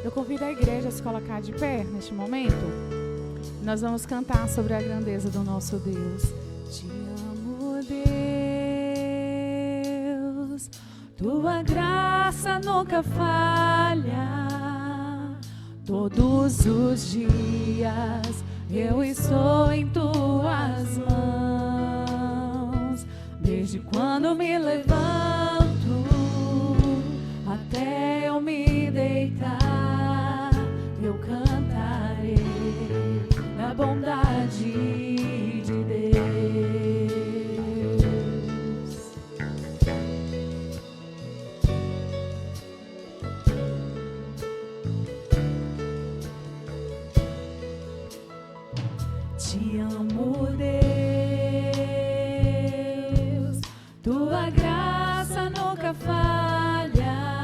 Eu convido a igreja a se colocar de pé neste momento. Nós vamos cantar sobre a grandeza do nosso Deus. Te amo, Deus, tua graça nunca falha. Todos os dias eu estou em tuas mãos. Desde quando me levanto até eu me deitar, eu cantarei da bondade de Deus. Te amo, Deus, tua graça nunca falha.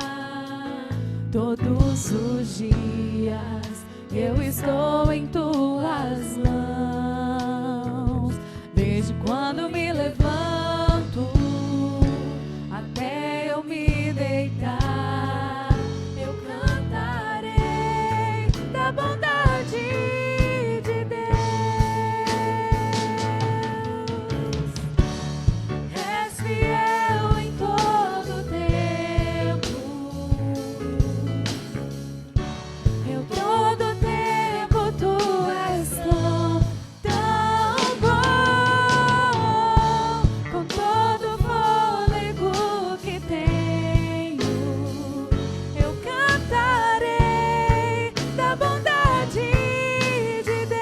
Todos os dias eu estou em tuas mãos. Desde quando me levanto até eu me deitar, eu cantarei da bondade de Deus. És fiel em todo tempo. Eu todo tempo tu és tão bom. Com todo o fôlego que tenho, eu cantarei da bondade de Deus.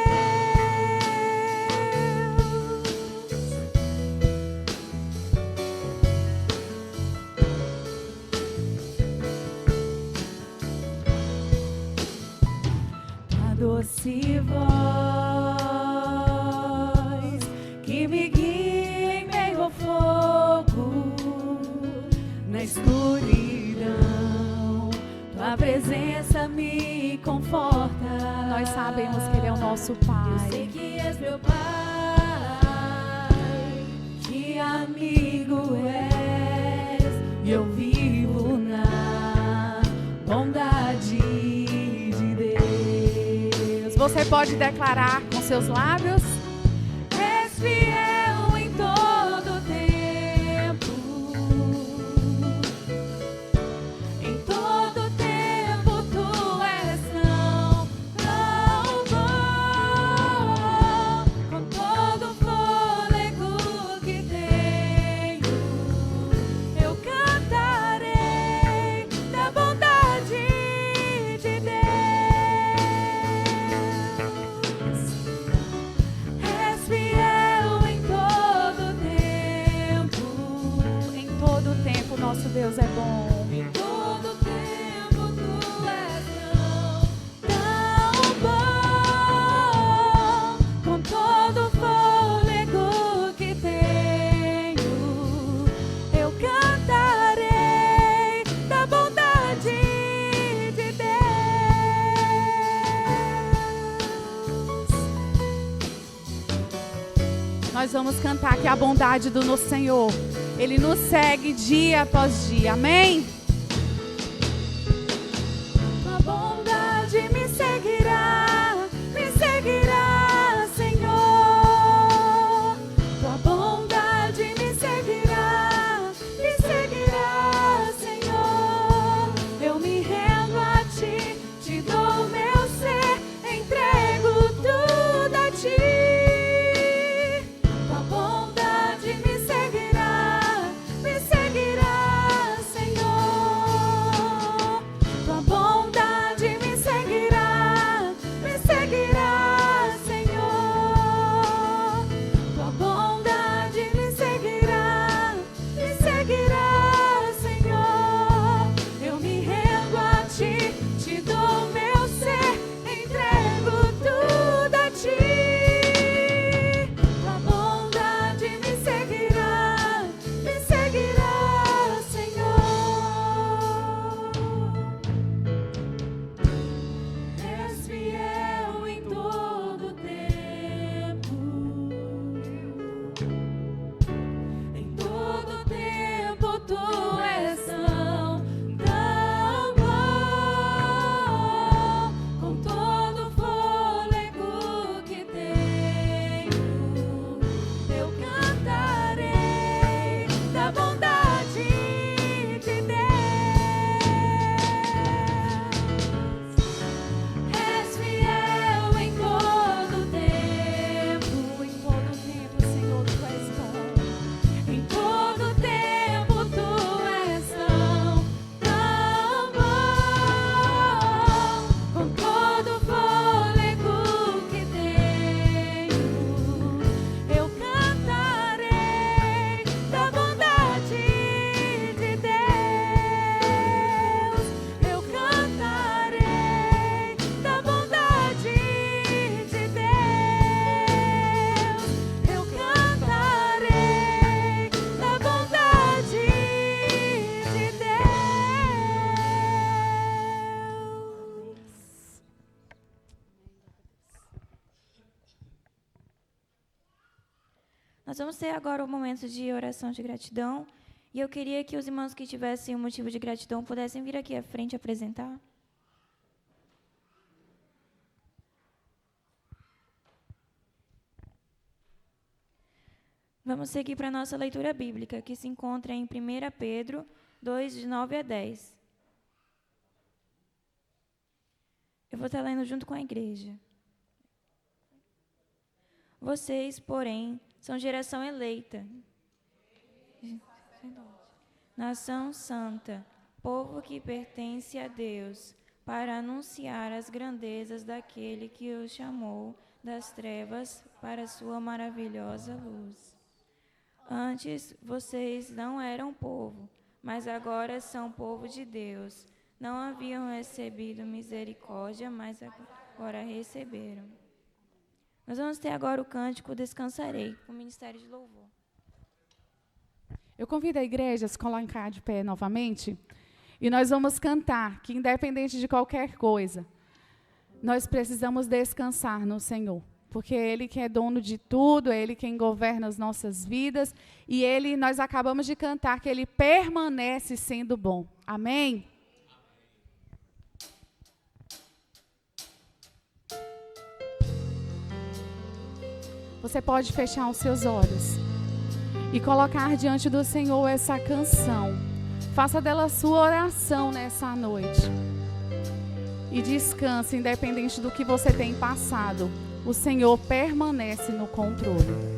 Tua doce voz que me guia em meio ao fogo, na escuridão, tua presença me conforta. Nós sabemos que Ele é o nosso Pai. Eu sei que és meu Pai, que amigo és, e eu vivo na bondade de Deus. Você pode declarar com seus lábios: és fiel em todo tempo. Em todo tempo tu és tão bom. Com todo o fôlego que tenho, eu cantarei da bondade de Deus. És fiel em todo tempo. Em todo tempo nosso Deus é bom. Em todo tempo tu és tão bom. Com todo o fôlego que tenho, eu cantarei da bondade de Deus. Nós vamos cantar que a bondade do nosso Senhor, Ele nos segue dia após dia. Amém? Tua bondade me seguirá, Senhor. Tua bondade me seguirá, Senhor. Eu me rendo a ti, te dou meu ser, entrego tudo a ti. Tua bondade me seguirá, Senhor. Nós vamos ter agora um momento de oração de gratidão. E eu queria que os irmãos que tivessem um motivo de gratidão pudessem vir aqui à frente apresentar. Vamos seguir para a nossa leitura bíblica, que se encontra em 1 Pedro 2, de 9 a 10. Eu vou estar lendo junto com a igreja. Vocês, porém, são geração eleita, nação santa, povo que pertence a Deus, para anunciar as grandezas daquele que os chamou das trevas para a sua maravilhosa luz. Antes, vocês não eram povo, mas agora são povo de Deus. Não haviam recebido misericórdia, mas agora receberam. Nós vamos ter agora o cântico Descansarei, com o Ministério de Louvor. Eu convido a igreja a se colocar de pé novamente e nós vamos cantar que, independente de qualquer coisa, nós precisamos descansar no Senhor. Porque é Ele que é dono de tudo, é Ele quem governa as nossas vidas. E nós acabamos de cantar que Ele permanece sendo bom. Amém? Você pode fechar os seus olhos e colocar diante do Senhor essa canção. Faça dela sua oração nessa noite. E descanse, independente do que você tem passado. O Senhor permanece no controle.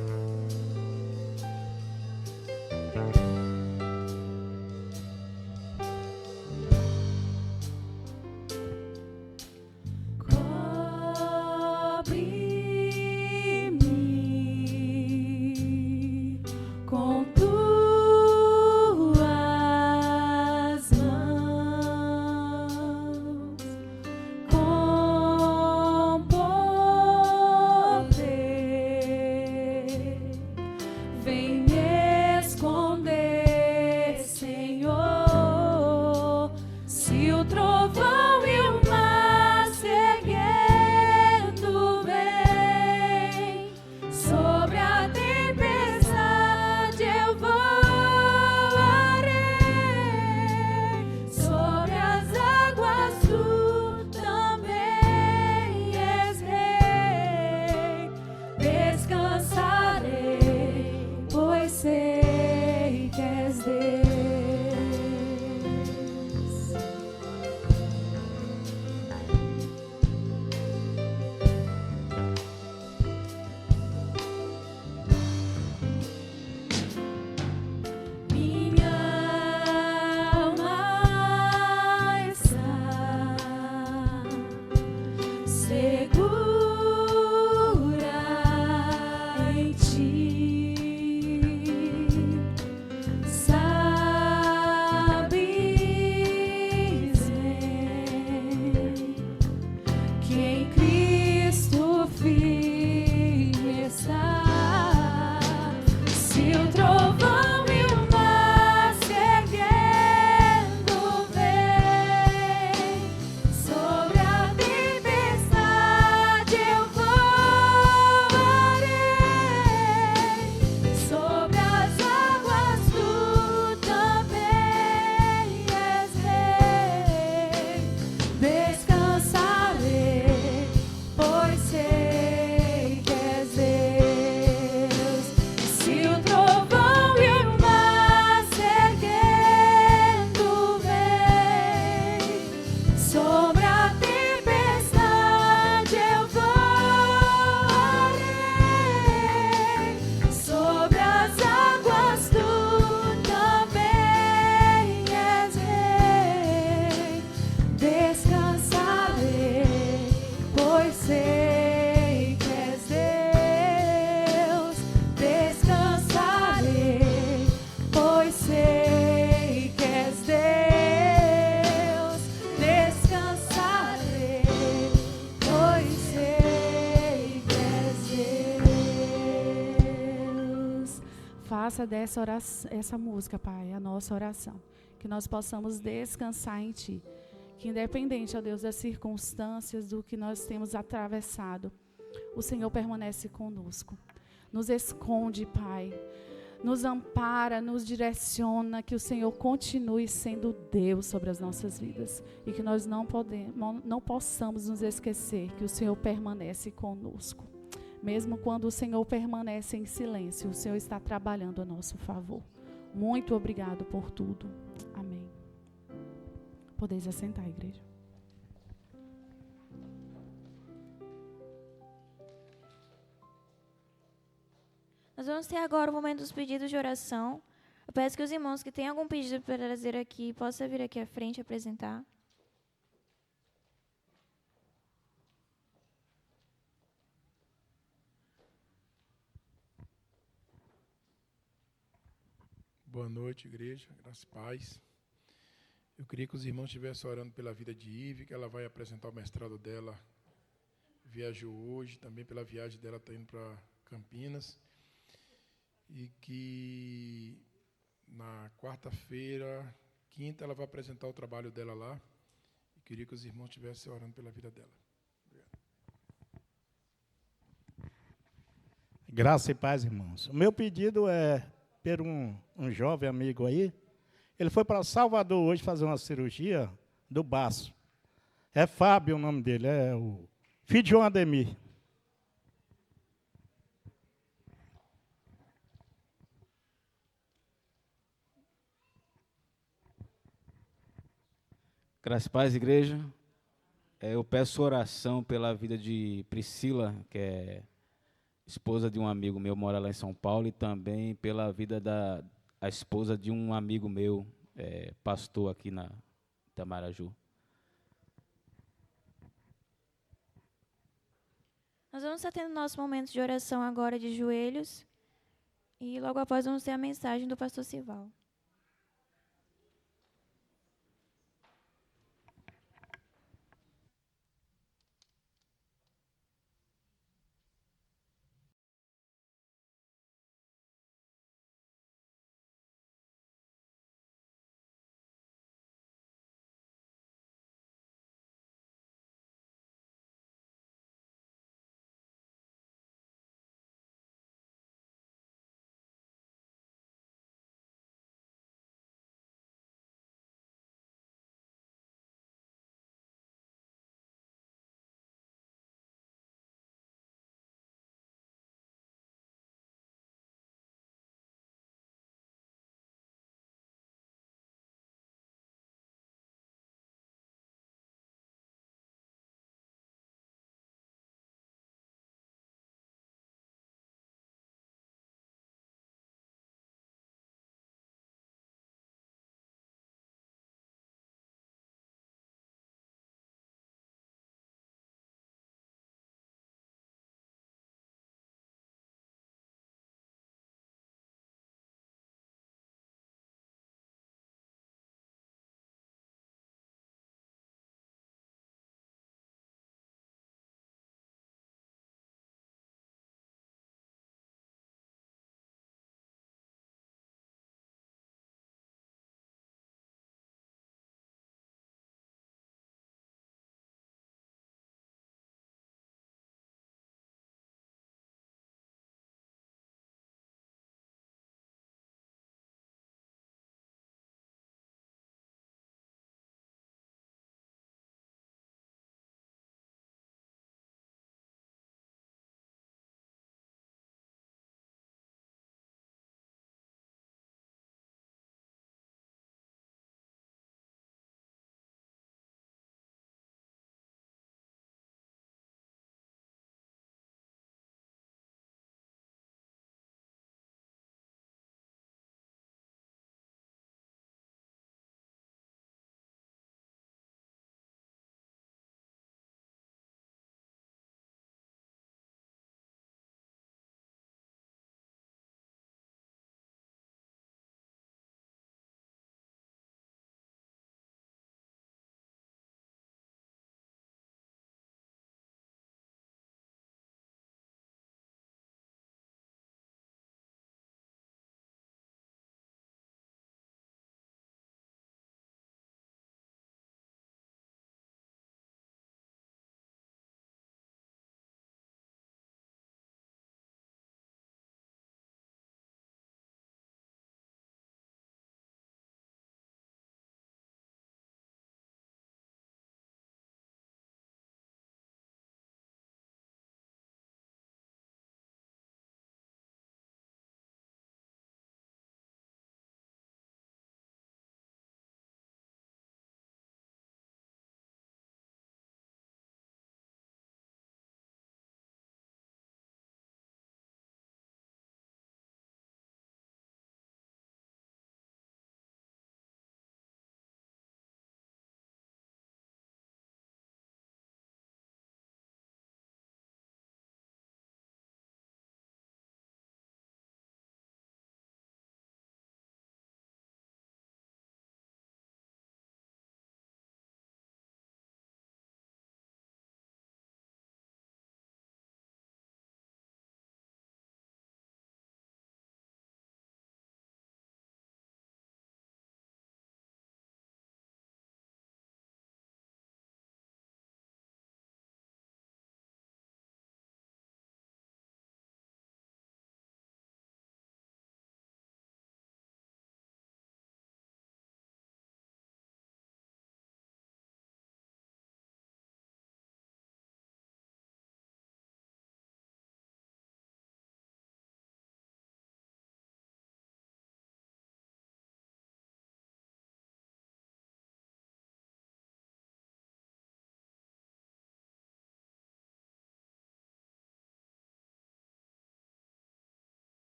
Faça dessa oração, essa música, Pai, a nossa oração. Que nós possamos descansar em Ti. Que independente, ó Deus, das circunstâncias, do que nós temos atravessado, o Senhor permanece conosco. Nos esconde, Pai. Nos ampara, nos direciona, que o Senhor continue sendo Deus sobre as nossas vidas. E que nós não possamos nos esquecer que o Senhor permanece conosco. Mesmo quando o Senhor permanece em silêncio, o Senhor está trabalhando a nosso favor. Muito obrigado por tudo. Amém. Podeis assentar, igreja. Nós vamos ter agora o momento dos pedidos de oração. Eu peço que os irmãos que têm algum pedido para trazer aqui, possam vir aqui à frente e apresentar. Boa noite, igreja. Graças e paz. Eu queria que os irmãos estivessem orando pela vida de Ive, que ela vai apresentar o mestrado dela. Viajou hoje, também pela viagem dela está indo para Campinas. E que na quarta-feira, quinta, ela vai apresentar o trabalho dela lá. Eu queria que os irmãos estivessem orando pela vida dela. Obrigado. Graça e paz, irmãos. O meu pedido é por um jovem amigo aí. Ele foi para Salvador hoje fazer uma cirurgia do baço. É Fábio o nome dele, é o filho de João Ademir. Graças a paz, igreja. Eu peço oração pela vida de Priscila, que é esposa de um amigo meu, mora lá em São Paulo, e também pela vida da esposa de um amigo meu, pastor aqui na Itamaraju. Nós vamos estar tendo nosso momento de oração agora de joelhos. E logo após vamos ter a mensagem do pastor Sival.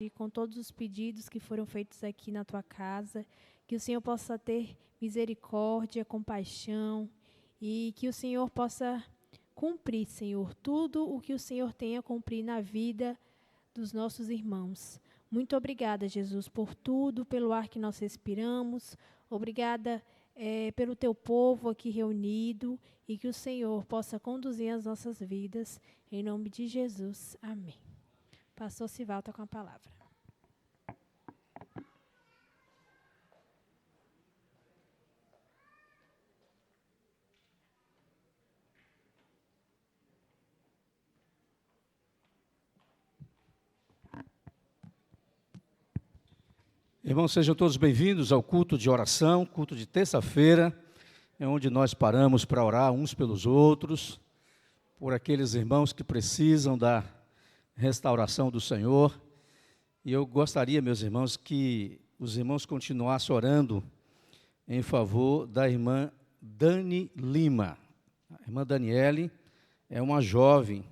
e com todos os pedidos que foram feitos aqui na tua casa, que o Senhor possa ter misericórdia, compaixão e que o Senhor possa cumprir, Senhor, tudo o que o Senhor tem a cumprir na vida dos nossos irmãos. Muito obrigada, Jesus, por tudo, pelo ar que nós respiramos. Obrigada pelo teu povo aqui reunido e que o Senhor possa conduzir as nossas vidas. Em nome de Jesus. Amém. Pastor Sival está com a palavra. Irmãos, sejam todos bem-vindos ao culto de oração, culto de terça-feira, é onde nós paramos para orar uns pelos outros, por aqueles irmãos que precisam da restauração do Senhor. E eu gostaria, meus irmãos, que os irmãos continuassem orando em favor da irmã Dani Lima. A irmã Daniele é uma jovem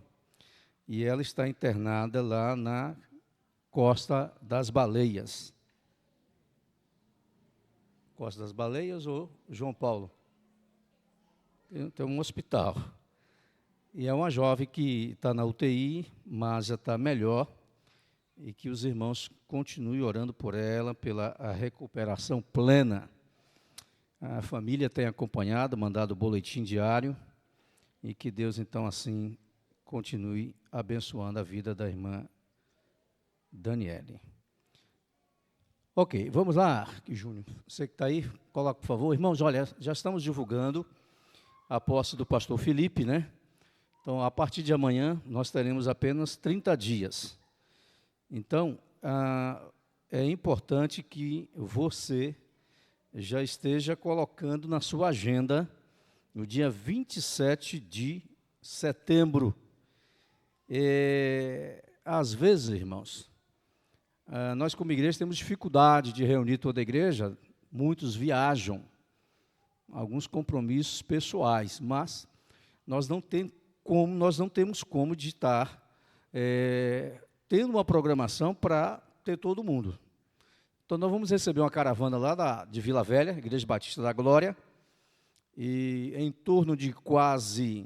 e ela está internada lá na Costa das Baleias. Costa das Baleias ou João Paulo? Tem um hospital. E é uma jovem que está na UTI, mas já está melhor, e que os irmãos continuem orando por ela, pela a recuperação plena. A família tem acompanhado, mandado o boletim diário, e que Deus, então, assim, continue abençoando a vida da irmã Daniele. Ok, vamos lá, Júnior, você que está aí, coloca, por favor. Irmãos, olha, já estamos divulgando a posse do pastor Felipe, né? Então, a partir de amanhã, nós teremos apenas 30 dias. Então, é importante que você já esteja colocando na sua agenda, no dia 27 de setembro. Às vezes, irmãos, nós como igreja temos dificuldade de reunir toda a igreja, muitos viajam, alguns compromissos pessoais, mas nós não temos como de estar tendo uma programação para ter todo mundo. Então nós vamos receber uma caravana lá de Vila Velha, Igreja Batista da Glória, e em torno de quase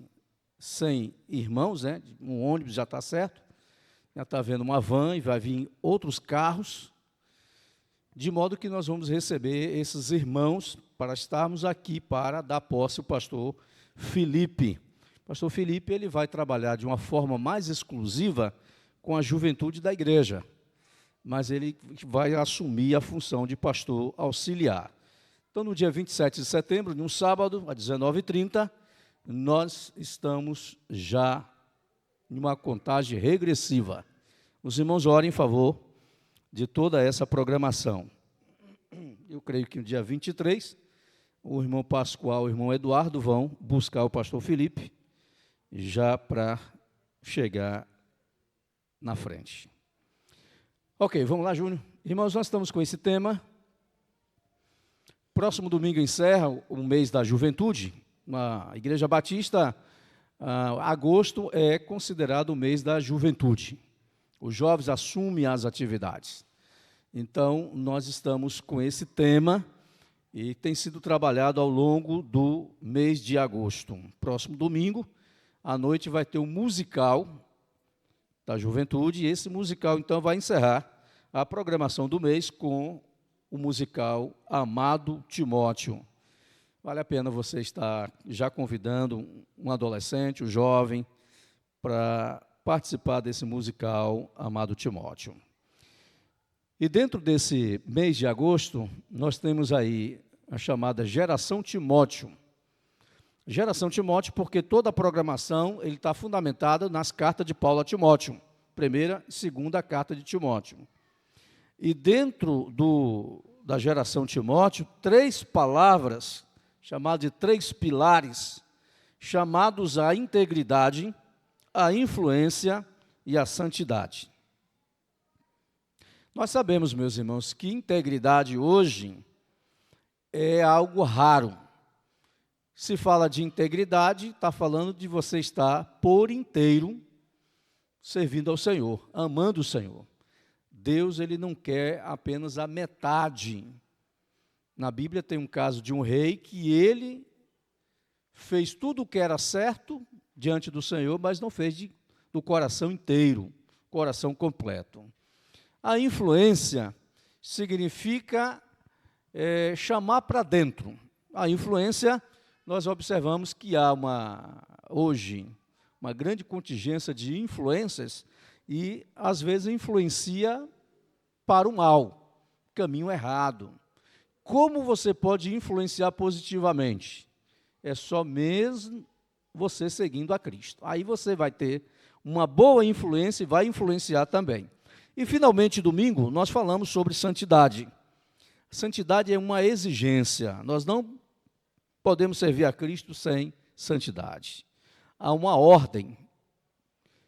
100 irmãos, né? Um ônibus já está certo, já está vendo uma van e vai vir outros carros, de modo que nós vamos receber esses irmãos para estarmos aqui para dar posse ao pastor Felipe. O pastor Felipe ele vai trabalhar de uma forma mais exclusiva com a juventude da igreja, mas ele vai assumir a função de pastor auxiliar. Então, no dia 27 de setembro, num sábado, às 19h30, nós estamos já em uma contagem regressiva. Os irmãos orem em favor de toda essa programação. Eu creio que no dia 23, o irmão Pascoal e o irmão Eduardo vão buscar o pastor Felipe, já para chegar na frente. Ok, vamos lá, Júnior. Irmãos, nós estamos com esse tema. Próximo domingo encerra o mês da juventude. Na Igreja Batista, agosto é considerado o mês da juventude. Os jovens assumem as atividades. Então, nós estamos com esse tema e tem sido trabalhado ao longo do mês de agosto. Próximo domingo, à noite, vai ter um musical da juventude, e esse musical, então, vai encerrar a programação do mês com o musical Amado Timóteo. Vale a pena você estar já convidando um adolescente, um jovem, para participar desse musical Amado Timóteo. E dentro desse mês de agosto, nós temos aí a chamada Geração Timóteo. Geração Timóteo, porque toda a programação ele está fundamentada nas cartas de Paulo a Timóteo, primeira e segunda carta de Timóteo. E dentro da Geração Timóteo, 3 palavras, chamadas de 3 pilares, chamados à integridade, à influência e à santidade. Nós sabemos, meus irmãos, que integridade hoje é algo raro. Se fala de integridade, está falando de você estar por inteiro servindo ao Senhor, amando o Senhor. Deus ele não quer apenas a metade. Na Bíblia tem um caso de um rei que ele fez tudo o que era certo diante do Senhor, mas não fez do coração inteiro, coração completo. A influência significa chamar para dentro. A influência, nós observamos que há hoje uma grande contingência de influências e, às vezes, influencia para o mal, caminho errado. Como você pode influenciar positivamente? É só mesmo você seguindo a Cristo. Aí você vai ter uma boa influência e vai influenciar também. E, finalmente, domingo, nós falamos sobre santidade. Santidade é uma exigência. Nós não podemos servir a Cristo sem santidade. Há uma ordem.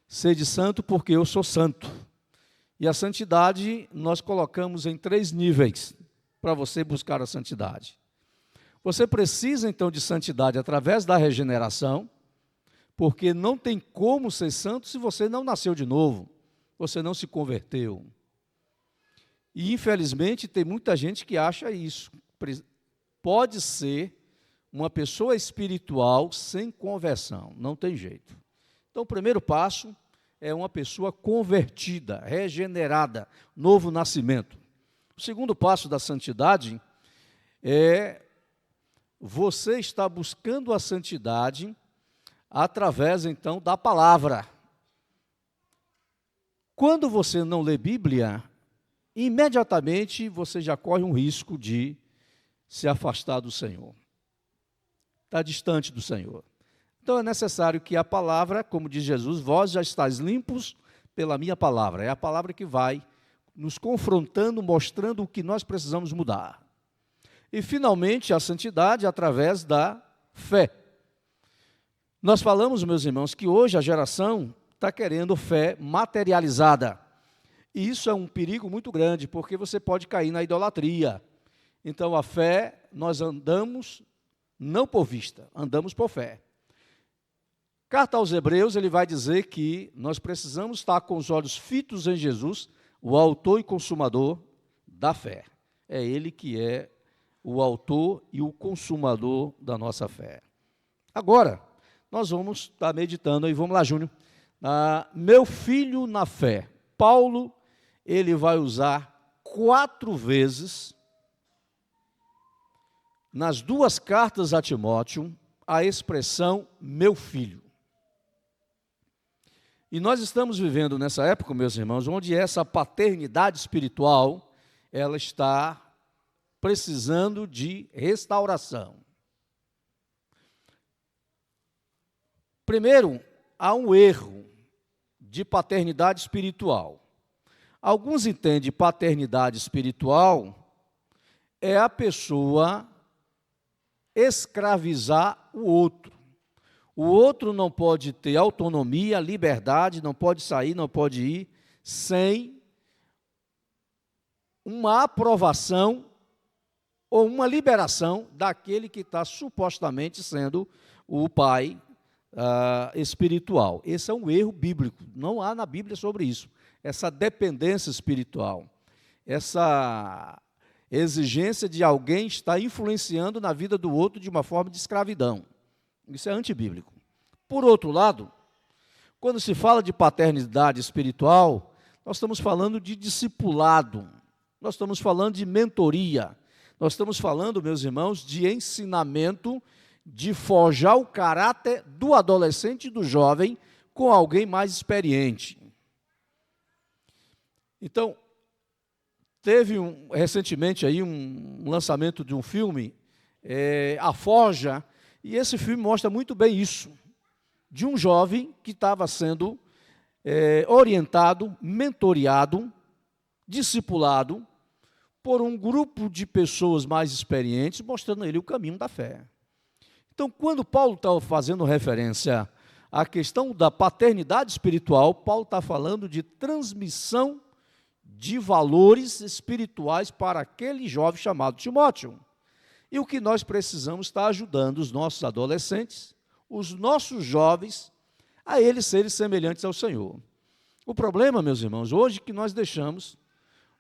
Sede santo porque eu sou santo. E a santidade nós colocamos em 3 níveis para você buscar a santidade. Você precisa, então, de santidade através da regeneração, porque não tem como ser santo se você não nasceu de novo, você não se converteu. E, infelizmente, tem muita gente que acha isso. Pode ser uma pessoa espiritual sem conversão, não tem jeito. Então, o primeiro passo é uma pessoa convertida, regenerada, novo nascimento. O segundo passo da santidade é você estar buscando a santidade através, então, da palavra. Quando você não lê Bíblia, imediatamente você já corre um risco de se afastar do Senhor. Está distante do Senhor. Então é necessário que a palavra, como diz Jesus, vós já estáis limpos pela minha palavra. É a palavra que vai nos confrontando, mostrando o que nós precisamos mudar. E, finalmente, a santidade através da fé. Nós falamos, meus irmãos, que hoje a geração está querendo fé materializada. E isso é um perigo muito grande, porque você pode cair na idolatria. Então, a fé, nós andamos não por vista, andamos por fé. Carta aos Hebreus, ele vai dizer que nós precisamos estar com os olhos fitos em Jesus, o autor e consumador da fé. É ele que é o autor e o consumador da nossa fé. Agora, nós vamos estar meditando aí, vamos lá, Júnior. Meu filho na fé. Paulo, ele vai usar 4 vezes, nas 2 cartas a Timóteo, a expressão meu filho. E nós estamos vivendo nessa época, meus irmãos, onde essa paternidade espiritual, ela está precisando de restauração. Primeiro, há um erro de paternidade espiritual. Alguns entendem paternidade espiritual é a pessoa escravizar o outro. O outro não pode ter autonomia, liberdade, não pode sair, não pode ir, sem uma aprovação ou uma liberação daquele que está supostamente sendo o pai espiritual. Esse é um erro bíblico, não há na Bíblia sobre isso. Essa dependência espiritual, essa exigência de alguém estar influenciando na vida do outro de uma forma de escravidão. Isso é antibíblico. Por outro lado, quando se fala de paternidade espiritual, nós estamos falando de discipulado, nós estamos falando de mentoria, nós estamos falando, meus irmãos, de ensinamento, de forjar o caráter do adolescente e do jovem com alguém mais experiente. Então, teve recentemente aí um lançamento de um filme, A Forja, e esse filme mostra muito bem isso, de um jovem que estava sendo orientado, mentoreado, discipulado por um grupo de pessoas mais experientes, mostrando a ele o caminho da fé. Então, quando Paulo está fazendo referência à questão da paternidade espiritual, Paulo está falando de transmissão de valores espirituais para aquele jovem chamado Timóteo. E o que nós precisamos estar ajudando os nossos adolescentes, os nossos jovens, a eles serem semelhantes ao Senhor. O problema, meus irmãos, hoje que nós deixamos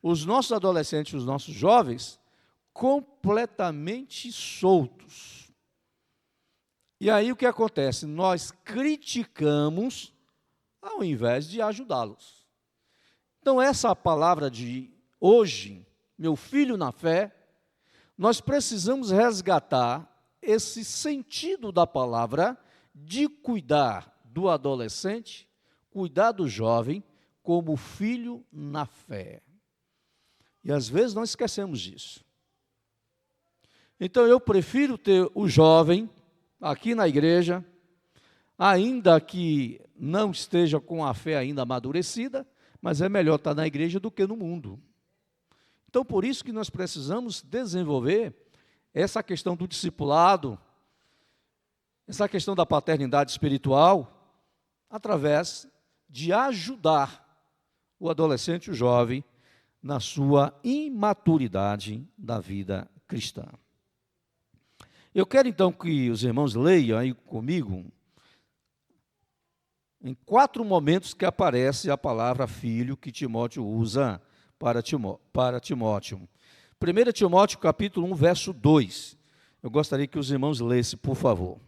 os nossos adolescentes, os nossos jovens, completamente soltos. E aí o que acontece? Nós criticamos ao invés de ajudá-los. Então, essa palavra de hoje, meu filho na fé, nós precisamos resgatar esse sentido da palavra de cuidar do adolescente, cuidar do jovem como filho na fé. E às vezes nós esquecemos disso. Então eu prefiro ter o jovem aqui na igreja, ainda que não esteja com a fé ainda amadurecida, mas é melhor estar na igreja do que no mundo. Então por isso que nós precisamos desenvolver essa questão do discipulado, essa questão da paternidade espiritual, através de ajudar o adolescente e o jovem na sua imaturidade da vida cristã. Eu quero então que os irmãos leiam aí comigo, em 4 momentos que aparece a palavra filho que Timóteo usa para Timóteo. 1 Timóteo capítulo 1, verso 2. Eu gostaria que os irmãos lessem, por favor.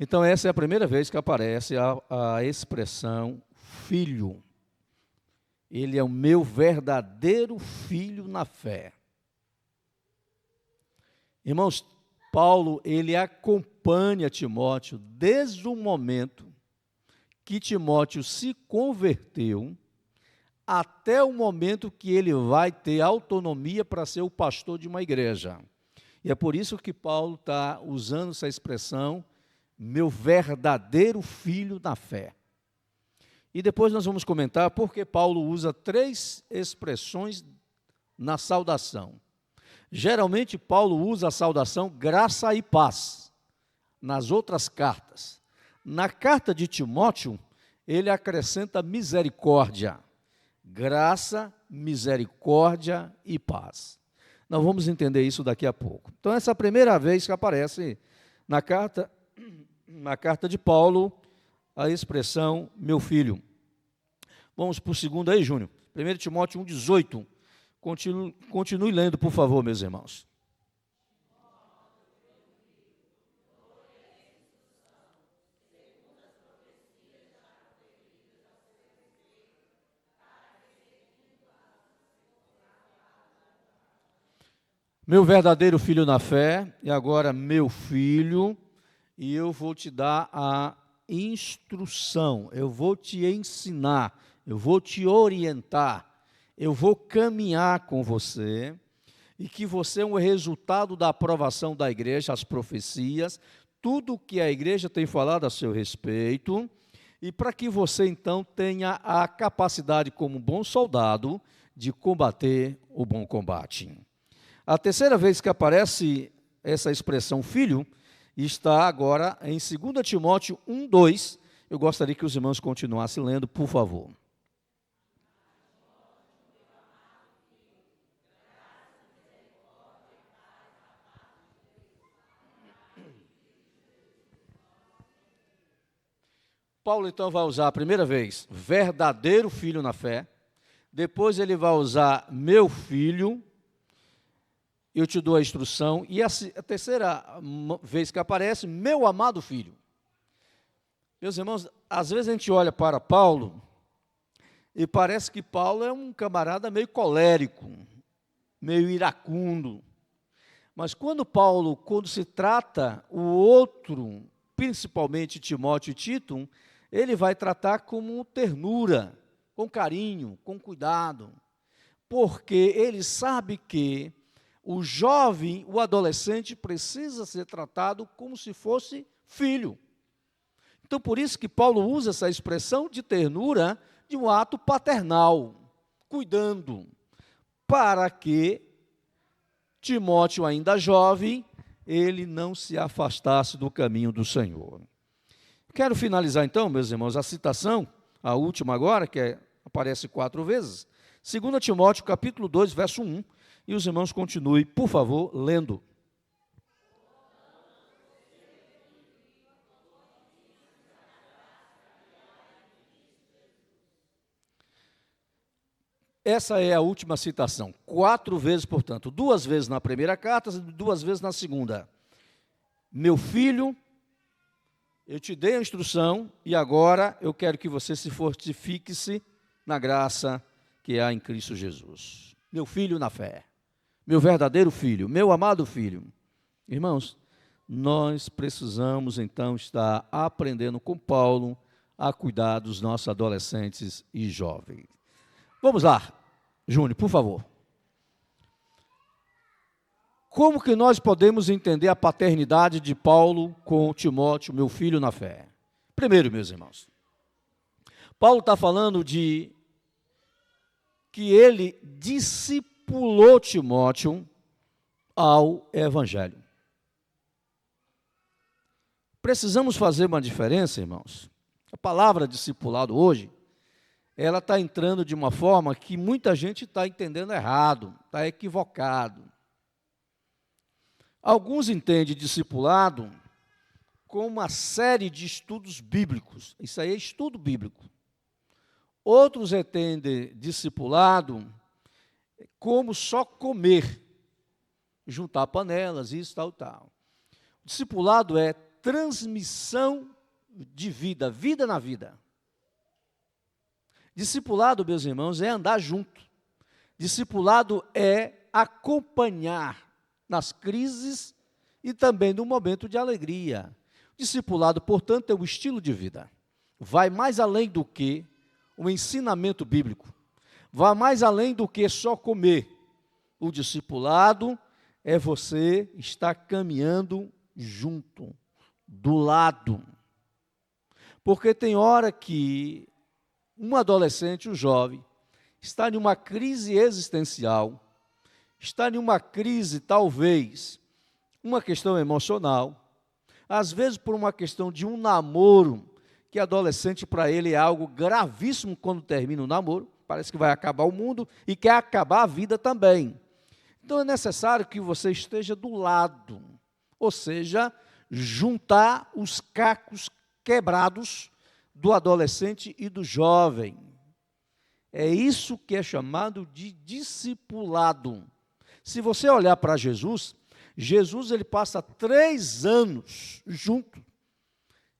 Então, essa é a primeira vez que aparece a expressão filho. Ele é o meu verdadeiro filho na fé. Irmãos, Paulo, ele acompanha Timóteo desde o momento que Timóteo se converteu até o momento que ele vai ter autonomia para ser o pastor de uma igreja. E é por isso que Paulo está usando essa expressão, meu verdadeiro filho na fé. E depois nós vamos comentar porque Paulo usa 3 expressões na saudação. Geralmente, Paulo usa a saudação graça e paz nas outras cartas. Na carta de Timóteo, ele acrescenta misericórdia. Graça, misericórdia e paz. Nós vamos entender isso daqui a pouco. Então, essa é a primeira vez que aparece na carta de Paulo a expressão meu filho. Vamos para o segundo aí, Júnior. 1 Timóteo 1,18. Continue lendo, por favor, meus irmãos. Meu verdadeiro filho na fé, e agora meu filho, e eu vou te dar a instrução, eu vou te ensinar, eu vou te orientar, eu vou caminhar com você, e que você é um resultado da aprovação da igreja, as profecias, tudo o que a igreja tem falado a seu respeito, e para que você então tenha a capacidade como bom soldado de combater o bom combate. A terceira vez que aparece essa expressão filho, está agora em 2 Timóteo 1:2. Eu gostaria que os irmãos continuassem lendo, por favor. Paulo então vai usar a primeira vez verdadeiro filho na fé, depois ele vai usar meu filho, eu te dou a instrução, e a terceira vez que aparece, meu amado filho. Meus irmãos, às vezes a gente olha para Paulo e parece que Paulo é um camarada meio colérico, meio iracundo. Mas quando se trata o outro, principalmente Timóteo e Tito, ele vai tratar com ternura, com carinho, com cuidado, porque ele sabe que o jovem, o adolescente, precisa ser tratado como se fosse filho. Então, por isso que Paulo usa essa expressão de ternura de um ato paternal, cuidando, para que Timóteo, ainda jovem, ele não se afastasse do caminho do Senhor. Quero finalizar então, meus irmãos, a citação, a última agora, aparece 4 vezes, 2 Timóteo, capítulo 2, verso 1, e os irmãos continuem, por favor, lendo. Essa é a última citação, 4 vezes, portanto, 2 vezes na primeira carta, 2 vezes na segunda. Meu filho, eu te dei a instrução e agora eu quero que você se fortifique-se na graça que há em Cristo Jesus. Meu filho na fé, meu verdadeiro filho, meu amado filho. Irmãos, nós precisamos então estar aprendendo com Paulo a cuidar dos nossos adolescentes e jovens. Vamos lá, Júnior, por favor. Como que nós podemos entender a paternidade de Paulo com Timóteo, meu filho na fé? Primeiro, meus irmãos, Paulo está falando de que ele discipulou Timóteo ao Evangelho. Precisamos fazer uma diferença, irmãos. A palavra discipulado hoje, ela está entrando de uma forma que muita gente está entendendo errado, está equivocado. Alguns entendem discipulado como uma série de estudos bíblicos. Isso aí é estudo bíblico. Outros entendem discipulado como só comer, juntar panelas, isso, tal, tal. O discipulado é transmissão de vida, vida na vida. Discipulado, meus irmãos, é andar junto. Discipulado é acompanhar nas crises e também no momento de alegria. Discipulado, portanto, é um estilo de vida. Vai mais além do que o ensinamento bíblico. Vai mais além do que só comer. O discipulado é você estar caminhando junto, do lado. Porque tem hora que um adolescente, um jovem, está em uma crise existencial, está em uma crise, talvez, uma questão emocional, às vezes por uma questão de um namoro, que adolescente para ele é algo gravíssimo quando termina o namoro, parece que vai acabar o mundo e quer acabar a vida também. Então é necessário que você esteja do lado, ou seja, juntar os cacos quebrados do adolescente e do jovem. É isso que é chamado de discipulado. Se você olhar para Jesus, ele passa 3 anos junto.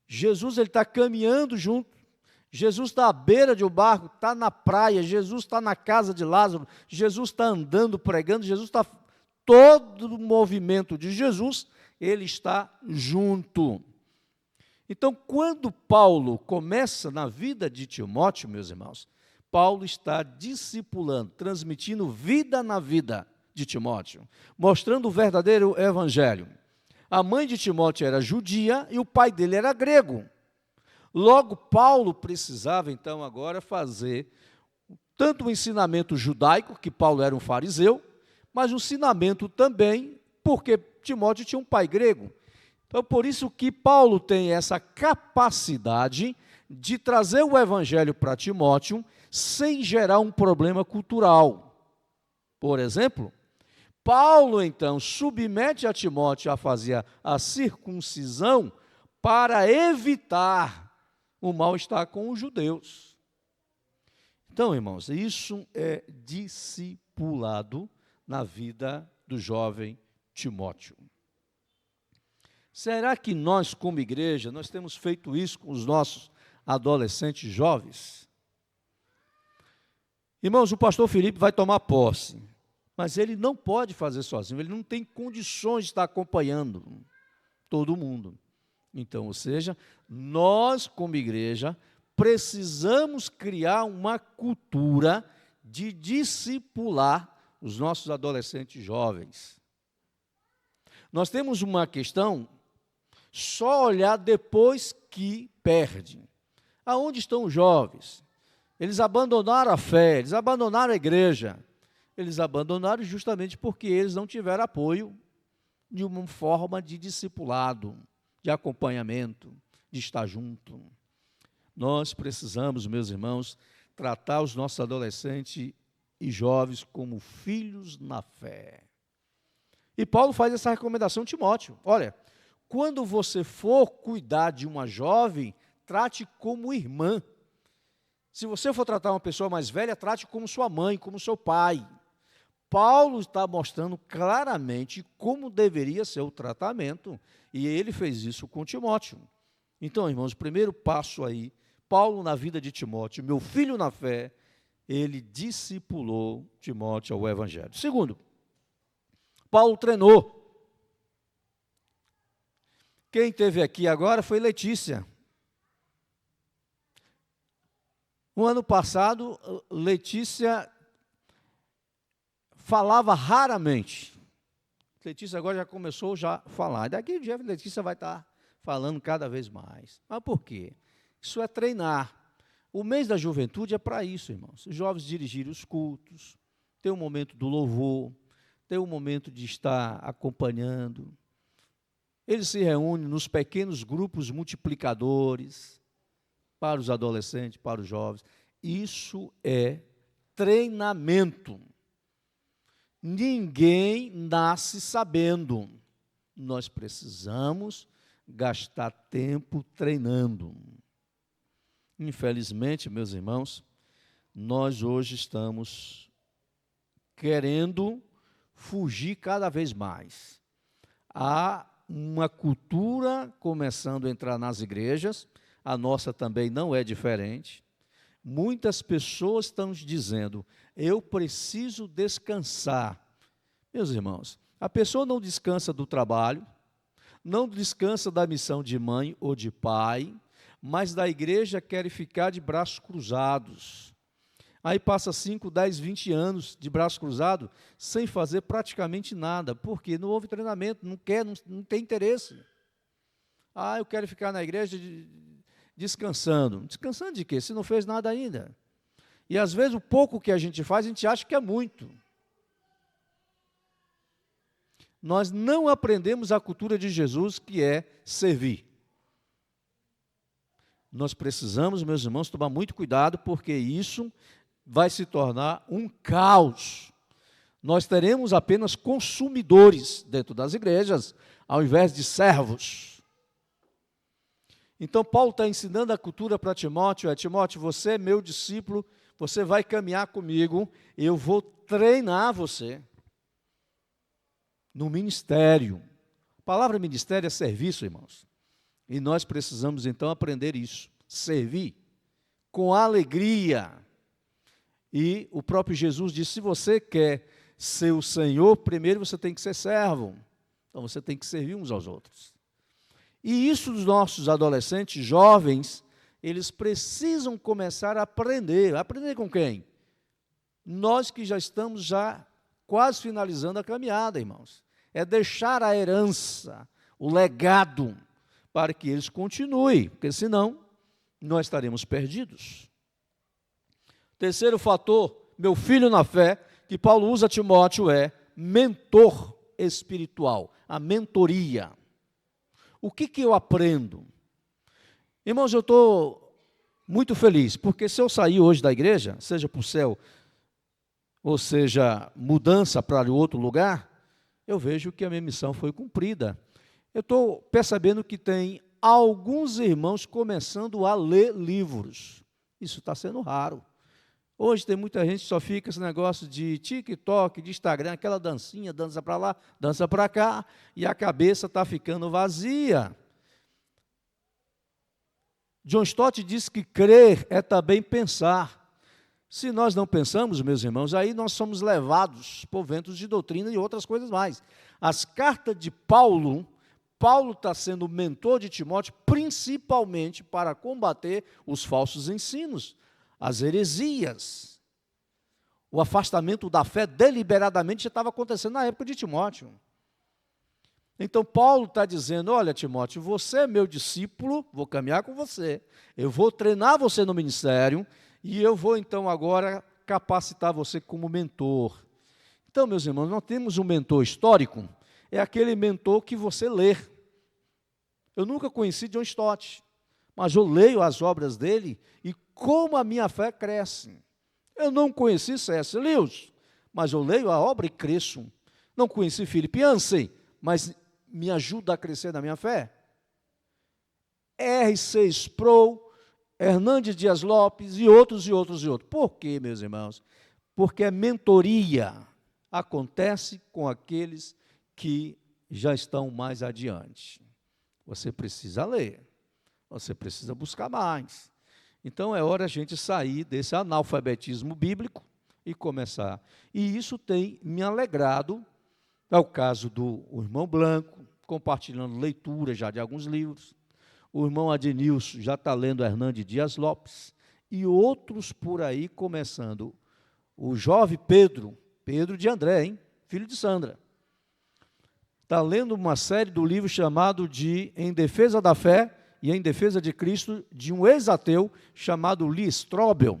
Jesus ele está caminhando junto. Jesus está à beira de um barco, está na praia. Jesus está na casa de Lázaro. Jesus está andando, pregando. Jesus está... Todo o movimento de Jesus, ele está junto. Então, quando Paulo começa na vida de Timóteo, meus irmãos, Paulo está discipulando, transmitindo vida na vida de Timóteo, mostrando o verdadeiro evangelho. A mãe de Timóteo era judia e o pai dele era grego. Logo, Paulo precisava, então, agora fazer tanto o ensinamento judaico, que Paulo era um fariseu, mas o ensinamento também, porque Timóteo tinha um pai grego. Então, por isso que Paulo tem essa capacidade de trazer o evangelho para Timóteo sem gerar um problema cultural. Por exemplo, Paulo, então, submete a Timóteo a fazer a circuncisão para evitar o mal-estar com os judeus. Então, irmãos, isso é discipulado na vida do jovem Timóteo. Será que nós, como igreja, nós temos feito isso com os nossos adolescentes jovens? Irmãos, o pastor Felipe vai tomar posse, mas ele não pode fazer sozinho, ele não tem condições de estar acompanhando todo mundo. Então, ou seja, nós, como igreja, precisamos criar uma cultura de discipular os nossos adolescentes jovens. Nós temos uma questão, só olhar depois que perde. Aonde estão os jovens? Eles abandonaram a fé, eles abandonaram a igreja. Eles abandonaram justamente porque eles não tiveram apoio de uma forma de discipulado, de acompanhamento, de estar junto. Nós precisamos, meus irmãos, tratar os nossos adolescentes e jovens como filhos na fé. E Paulo faz essa recomendação a Timóteo. Olha, quando você for cuidar de uma jovem, trate como irmã. Se você for tratar uma pessoa mais velha, trate como sua mãe, como seu pai. Paulo está mostrando claramente como deveria ser o tratamento, e ele fez isso com Timóteo. Então, irmãos, o primeiro passo aí, Paulo na vida de Timóteo, meu filho na fé, ele discipulou Timóteo ao Evangelho. Segundo, Paulo treinou. Quem esteve aqui agora foi Letícia. No ano passado, Letícia falava raramente. Letícia agora já começou a falar. Daqui a dia, Letícia vai estar falando cada vez mais. Mas por quê? Isso é treinar. O mês da juventude é para isso, irmãos. Os jovens dirigirem os cultos, ter um momento do louvor, ter um momento de estar acompanhando. Eles se reúnem nos pequenos grupos multiplicadores, para os adolescentes, para os jovens. Isso é treinamento. Ninguém nasce sabendo. Nós precisamos gastar tempo treinando. Infelizmente, meus irmãos, nós hoje estamos querendo fugir cada vez mais. Há uma cultura começando a entrar nas igrejas, a nossa também não é diferente. Muitas pessoas estão dizendo, eu preciso descansar. Meus irmãos, a pessoa não descansa do trabalho, não descansa da missão de mãe ou de pai, mas da igreja quer ficar de braços cruzados. Aí passa 5, 10, 20 anos de braço cruzado, sem fazer praticamente nada, porque não houve treinamento, não quer, não tem interesse. Eu quero ficar na igreja descansando. Descansando de quê? Se não fez nada ainda. E às vezes o pouco que a gente faz, a gente acha que é muito. Nós não aprendemos a cultura de Jesus, que é servir. Nós precisamos, meus irmãos, tomar muito cuidado, porque isso vai se tornar um caos. Nós teremos apenas consumidores dentro das igrejas, ao invés de servos. Então, Paulo está ensinando a cultura para Timóteo, Timóteo, você é meu discípulo, você vai caminhar comigo, eu vou treinar você no ministério. A palavra ministério é serviço, irmãos. E nós precisamos, então, aprender isso, servir com alegria. E o próprio Jesus disse, se você quer ser o Senhor, primeiro você tem que ser servo. Então, você tem que servir uns aos outros. E isso os nossos adolescentes, jovens, eles precisam começar a aprender. Aprender com quem? Nós que já estamos quase finalizando a caminhada, irmãos. É deixar a herança, o legado, para que eles continuem, porque senão nós estaremos perdidos. Terceiro fator, meu filho na fé, que Paulo usa Timóteo é mentor espiritual, a mentoria. O que eu aprendo? Irmãos, eu estou muito feliz, porque se eu sair hoje da igreja, seja para o céu, ou seja, mudança para outro lugar, eu vejo que a minha missão foi cumprida. Eu estou percebendo que tem alguns irmãos começando a ler livros. Isso está sendo raro. Hoje tem muita gente que só fica esse negócio de TikTok, de Instagram, aquela dancinha, dança para lá, dança para cá, e a cabeça está ficando vazia. John Stott diz que crer é também pensar. Se nós não pensamos, meus irmãos, aí nós somos levados por ventos de doutrina e outras coisas mais. As cartas de Paulo está sendo mentor de Timóteo, principalmente para combater os falsos ensinos, as heresias. O afastamento da fé deliberadamente já estava acontecendo na época de Timóteo. Então, Paulo está dizendo, olha, Timóteo, você é meu discípulo, vou caminhar com você, eu vou treinar você no ministério, e eu vou, então, agora capacitar você como mentor. Então, meus irmãos, nós temos um mentor histórico, é aquele mentor que você lê. Eu nunca conheci John Stott, mas eu leio as obras dele, e como a minha fé cresce. Eu não conheci C.S. Lewis, mas eu leio a obra e cresço. Não conheci Philip Yancey, mas me ajuda a crescer na minha fé. R.C. Sproul, Hernandes Dias Lopes e outros, e outros, e outros. Por quê, meus irmãos? Porque a mentoria acontece com aqueles que já estão mais adiante. Você precisa ler, você precisa buscar mais. Então, é hora a gente sair desse analfabetismo bíblico e começar. E isso tem me alegrado. É o caso do irmão Blanco, compartilhando leitura já de alguns livros. O irmão Adnilson já está lendo Hernandes Dias Lopes. E outros por aí começando. O jovem Pedro de André, hein? Filho de Sandra. Está lendo uma série do livro chamado de Em Defesa da Fé e Em Defesa de Cristo, de um ex-ateu chamado Lee Strobel.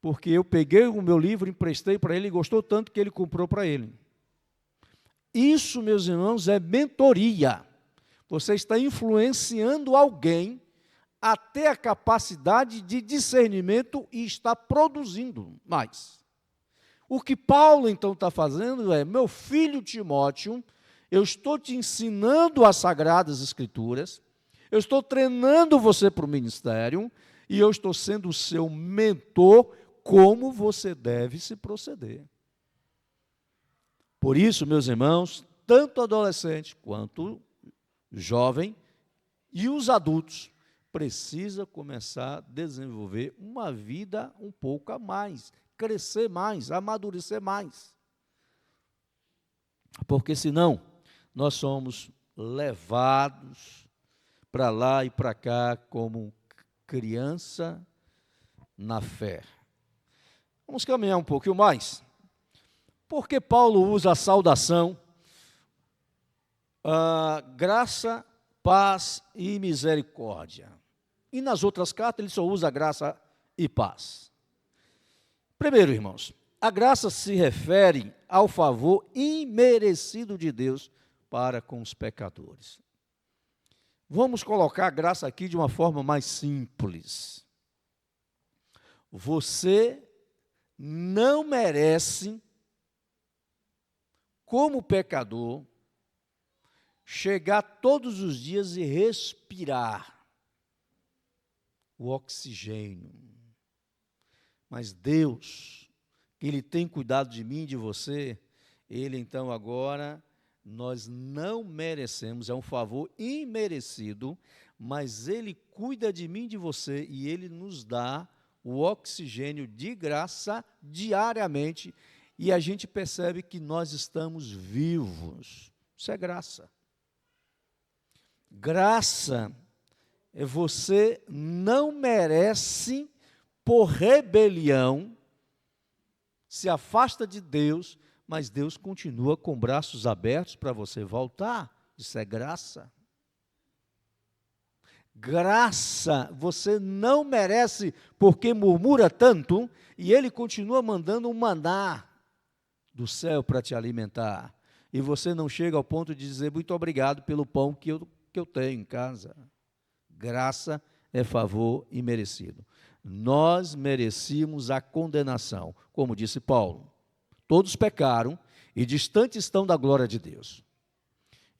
Porque eu peguei o meu livro, emprestei para ele e gostou tanto que ele comprou para ele. Isso, meus irmãos, é mentoria. Você está influenciando alguém a ter a capacidade de discernimento e está produzindo mais. O que Paulo, então, está fazendo é, meu filho Timóteo, eu estou te ensinando as Sagradas Escrituras, eu estou treinando você para o ministério e eu estou sendo o seu mentor, como você deve se proceder. Por isso, meus irmãos, tanto adolescente quanto jovem e os adultos precisam começar a desenvolver uma vida um pouco a mais, crescer mais, amadurecer mais. Porque senão nós somos levados para lá e para cá como criança na fé. Vamos caminhar um pouquinho mais. Por que Paulo usa a saudação, graça, paz e misericórdia? E nas outras cartas ele só usa graça e paz. Primeiro, irmãos, a graça se refere ao favor imerecido de Deus para com os pecadores. Vamos colocar a graça aqui de uma forma mais simples. Você não merece, como pecador, chegar todos os dias e respirar o oxigênio. Mas Deus, que Ele tem cuidado de mim e de você, Ele então agora, nós não merecemos, é um favor imerecido, mas Ele cuida de mim e de você e Ele nos dá o oxigênio de graça diariamente e a gente percebe que nós estamos vivos. Isso é graça. Graça é você não merece, por rebelião, se afasta de Deus, mas Deus continua com braços abertos para você voltar. Isso é graça. Graça, você não merece porque murmura tanto, e Ele continua mandando um maná do céu para te alimentar. E você não chega ao ponto de dizer muito obrigado pelo pão que eu tenho em casa. Graça é favor imerecido. Nós merecíamos a condenação, como disse Paulo. Todos pecaram e distantes estão da glória de Deus.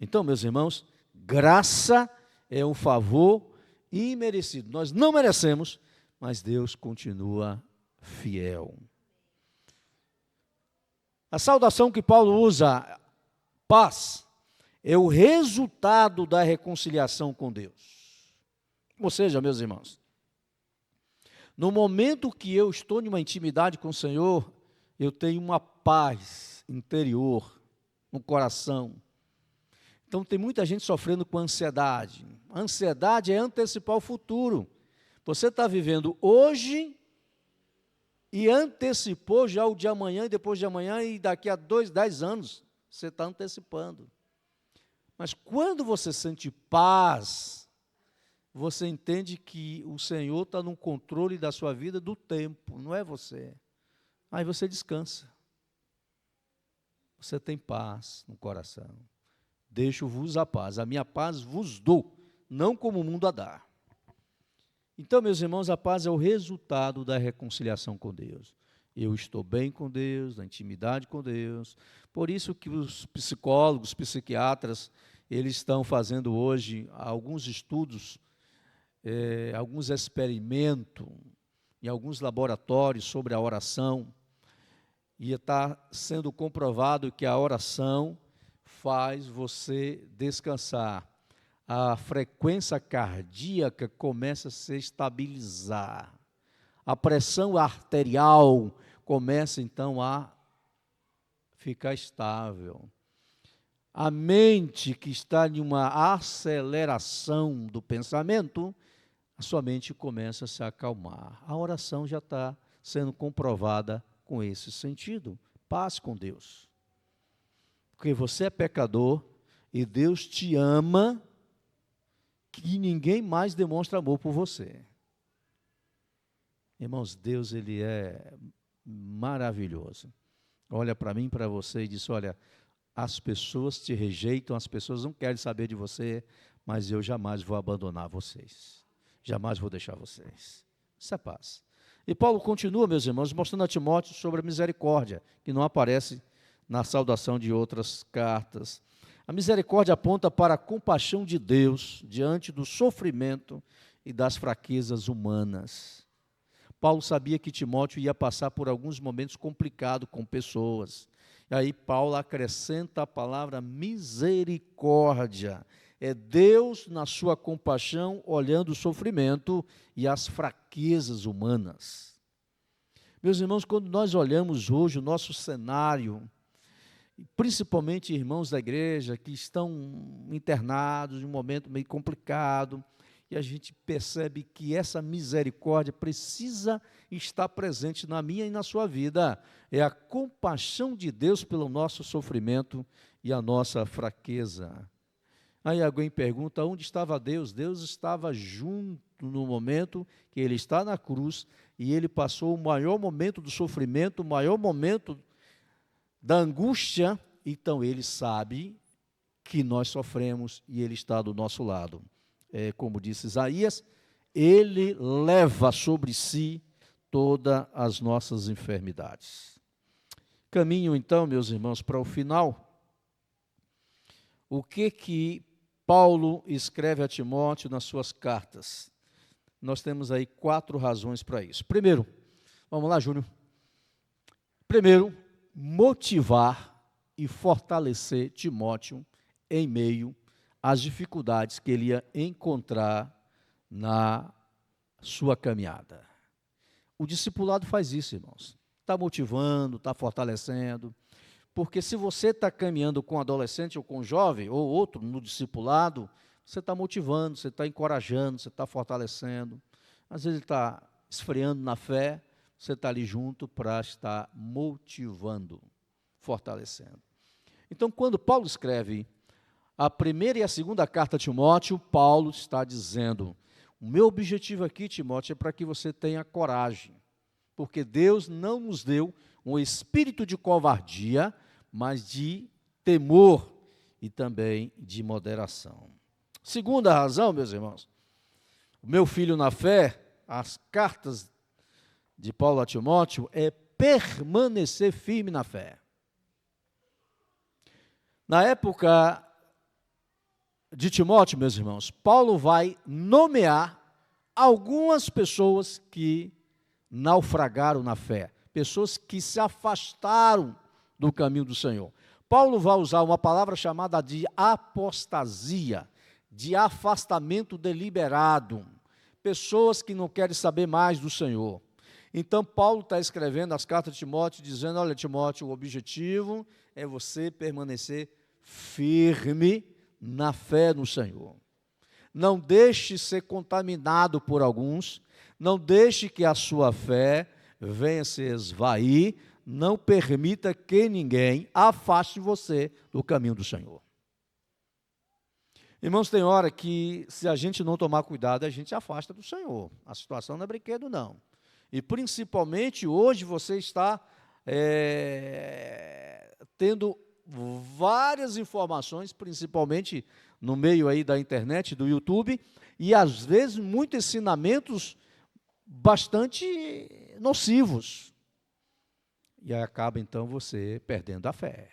Então, meus irmãos, graça é um favor imerecido. Nós não merecemos, mas Deus continua fiel. A saudação que Paulo usa, paz, é o resultado da reconciliação com Deus. Ou seja, meus irmãos, no momento que eu estou em uma intimidade com o Senhor, eu tenho uma paz interior no coração. Então, tem muita gente sofrendo com ansiedade. A ansiedade é antecipar o futuro. Você está vivendo hoje e antecipou já o de amanhã e depois de amanhã e daqui a 10 anos. Você está antecipando. Mas quando você sente paz, você entende que o Senhor está no controle da sua vida do tempo, não é você. Aí você descansa. Você tem paz no coração. Deixo-vos a paz, a minha paz vos dou, não como o mundo a dá. Então, meus irmãos, a paz é o resultado da reconciliação com Deus. Eu estou bem com Deus, na intimidade com Deus. Por isso que os psicólogos, psiquiatras, eles estão fazendo hoje alguns estudos, alguns experimentos em alguns laboratórios sobre a oração, e está sendo comprovado que a oração faz você descansar. A frequência cardíaca começa a se estabilizar. A pressão arterial começa, então, a ficar estável. A mente que está em uma aceleração do pensamento, a sua mente começa a se acalmar. A oração já está sendo comprovada com esse sentido. Paz com Deus. Porque você é pecador e Deus te ama, que ninguém mais demonstra amor por você. Irmãos, Deus, Ele é maravilhoso. Olha para mim, para você e diz, olha, as pessoas te rejeitam, as pessoas não querem saber de você, mas eu jamais vou abandonar vocês. Jamais vou deixar vocês. Isso é paz. E Paulo continua, meus irmãos, mostrando a Timóteo sobre a misericórdia, que não aparece na saudação de outras cartas. A misericórdia aponta para a compaixão de Deus diante do sofrimento e das fraquezas humanas. Paulo sabia que Timóteo ia passar por alguns momentos complicados com pessoas. E aí Paulo acrescenta a palavra misericórdia. É Deus, na sua compaixão, olhando o sofrimento e as fraquezas humanas. Meus irmãos, quando nós olhamos hoje o nosso cenário, principalmente irmãos da igreja que estão internados em um momento meio complicado, e a gente percebe que essa misericórdia precisa estar presente na minha e na sua vida. É a compaixão de Deus pelo nosso sofrimento e a nossa fraqueza. Aí alguém pergunta, onde estava Deus? Deus estava junto no momento que Ele está na cruz, e Ele passou o maior momento do sofrimento, o maior momento da angústia, então Ele sabe que nós sofremos e Ele está do nosso lado. Como disse Isaías, Ele leva sobre si todas as nossas enfermidades. Caminho então, meus irmãos, para o final. O que Paulo escreve a Timóteo nas suas cartas? Nós temos aí 4 razões para isso. Primeiro, vamos lá, Júnior. Primeiro, motivar e fortalecer Timóteo em meio às dificuldades que ele ia encontrar na sua caminhada. O discipulado faz isso, irmãos. Está motivando, está fortalecendo. Porque se você está caminhando com adolescente ou com jovem, ou outro no discipulado, você está motivando, você está encorajando, você está fortalecendo. Às vezes ele está esfriando na fé, você está ali junto para estar motivando, fortalecendo. Então, quando Paulo escreve a primeira e a segunda carta a Timóteo, Paulo está dizendo, o meu objetivo aqui, Timóteo, é para que você tenha coragem, porque Deus não nos deu um espírito de covardia, mas de temor e também de moderação. Segunda razão, meus irmãos, o meu filho na fé, as cartas de Paulo a Timóteo, é permanecer firme na fé. Na época de Timóteo, meus irmãos, Paulo vai nomear algumas pessoas que naufragaram na fé, pessoas que se afastaram do caminho do Senhor. Paulo vai usar uma palavra chamada de apostasia, de afastamento deliberado, pessoas que não querem saber mais do Senhor. Então, Paulo está escrevendo as cartas de Timóteo, dizendo, olha, Timóteo, o objetivo é você permanecer firme na fé no Senhor. Não deixe ser contaminado por alguns, não deixe que a sua fé venha se esvair, não permita que ninguém afaste você do caminho do Senhor. Irmãos, tem hora que, se a gente não tomar cuidado, a gente afasta do Senhor. A situação não é brinquedo, não. E, principalmente, hoje você está tendo várias informações, principalmente no meio aí da internet, do YouTube, e às vezes muitos ensinamentos bastante nocivos. E aí acaba então você perdendo a fé.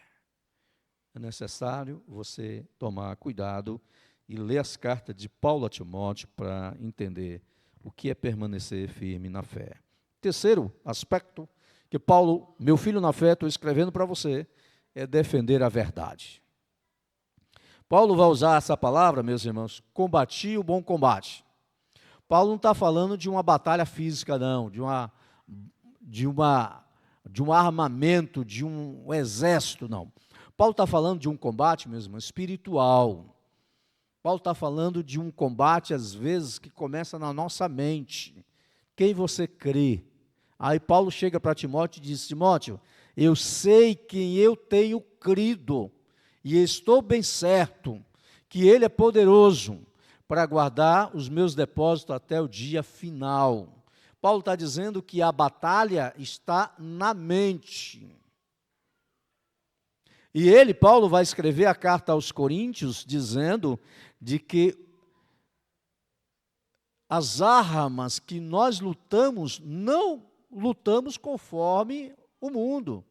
É necessário você tomar cuidado e ler as cartas de Paulo a Timóteo para entender o que é permanecer firme na fé. Terceiro aspecto que Paulo, meu filho na fé, estou escrevendo para você, é defender a verdade. Paulo vai usar essa palavra, meus irmãos, combati o bom combate. Paulo não está falando de uma batalha física, não, de um armamento, de um exército, não. Paulo está falando de um combate, meus irmãos, espiritual. Paulo está falando de um combate, às vezes, que começa na nossa mente. Quem você crê? Aí Paulo chega para Timóteo e diz, Timóteo, eu sei quem eu tenho crido, e estou bem certo que ele é poderoso para guardar os meus depósitos até o dia final. Paulo está dizendo que a batalha está na mente. E ele, Paulo, vai escrever a carta aos Coríntios, dizendo de que as armas que nós lutamos, não lutamos conforme o mundo.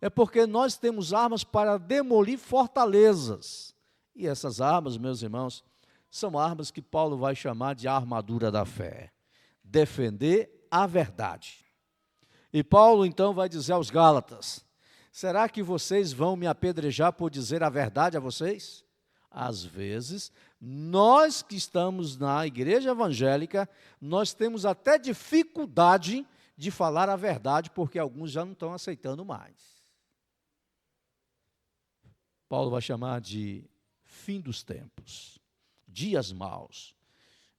É porque nós temos armas para demolir fortalezas. E essas armas, meus irmãos, são armas que Paulo vai chamar de armadura da fé. Defender a verdade. E Paulo, então, vai dizer aos Gálatas, será que vocês vão me apedrejar por dizer a verdade a vocês? Às vezes, nós que estamos na igreja evangélica, nós temos até dificuldade de falar a verdade, porque alguns já não estão aceitando mais. Paulo vai chamar de fim dos tempos, dias maus,